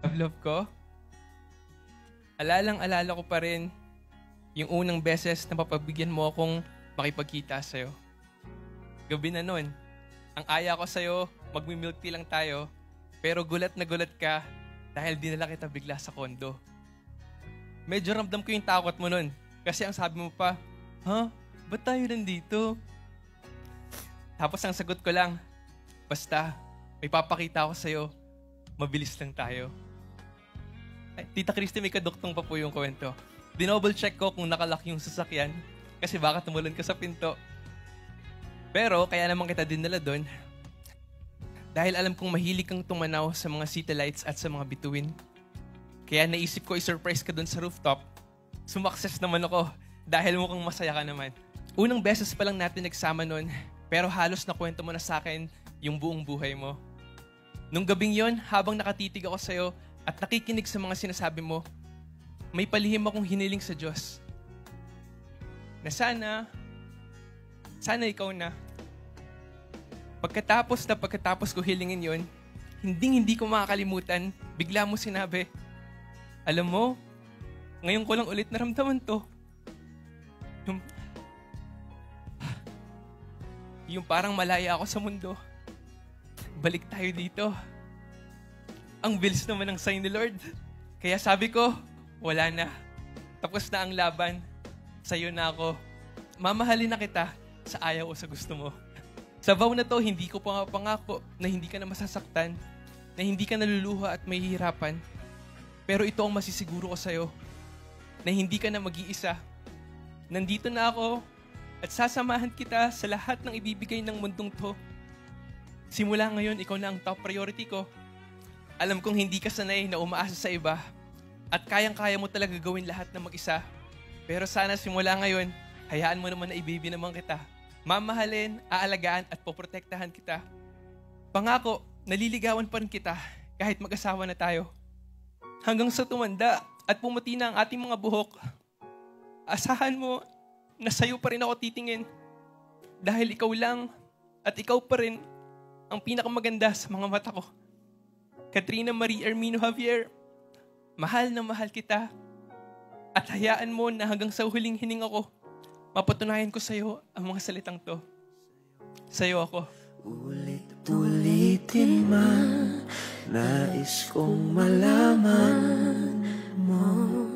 Love ko, alalang-alala ko pa rin yung unang beses na mapabigyan mo akong makipagkita sa'yo. Gabi na nun, ang aya ko sa'yo, magmi-milk tea lang tayo, pero gulat na gulat ka dahil dinala kita bigla sa kondo. Medyo ramdam ko yung takot mo nun, kasi ang sabi mo pa, ba't tayo nandito? Tapos ang sagot ko lang, basta, may papakita ako sa'yo, mabilis lang tayo. Ay, Tita Christy, may kaduktong pa po yung kwento. Dinoble check ko kung nakalock yung sasakyan kasi baka tumulan ka sa pinto. Pero kaya naman kita dinala doon dahil alam kong mahilig kang tumanaw sa mga city lights at sa mga bituin. Kaya naisip ko i-surprise ka doon sa rooftop. Sumakses naman ako dahil mukhang masaya ka naman. Unang beses pa lang natin nagsama noon pero halos nakwento mo na sa akin yung buong buhay mo. Nung gabing yon, habang nakatitig ako sa'yo at nakikinig sa mga sinasabi mo, may palihim akong hiniling sa Diyos. Na sana ikaw na. Pagkatapos ko hilingin yon, hindi ko makakalimutan, bigla mo sinabi, alam mo, ngayon ko lang ulit naramdaman to. Yung parang malaya ako sa mundo. Balik tayo dito. Ang bilis naman ng sign ni Lord. Kaya sabi ko, wala na. Tapos na ang laban. Sa'yo na ako. Mamahalin na kita sa ayaw o sa gusto mo. Sa vow na to, hindi ko pangako na hindi ka na masasaktan, na hindi ka naluluha at mahihirapan. Pero ito ang masisiguro ko sa'yo, na hindi ka na mag-iisa. Nandito na ako at sasamahan kita sa lahat ng ibibigay ng mundong to. Simula ngayon, ikaw na ang top priority ko. Alam kong hindi ka sanay na umaasa sa iba at kayang-kaya mo talaga gawin lahat na mag-isa. Pero sana simula ngayon, hayaan mo naman na ibibigay naman kita. Mamahalin, aalagaan at poprotektahan kita. Pangako, naliligawan pa rin kita kahit mag-asawa na tayo. Hanggang sa tumanda at pumuti na ang ating mga buhok, asahan mo na sa'yo pa rin ako titingin dahil ikaw lang at ikaw pa rin ang pinakamaganda sa mga mata ko. Katrina Marie Ermino Javier, mahal na mahal kita at hayaan mo na hanggang sa huling hining ako, mapatunayan ko sa'yo ang mga salitang to. Sa'yo ako. Ulit-ulitin man, nais kong malaman mo.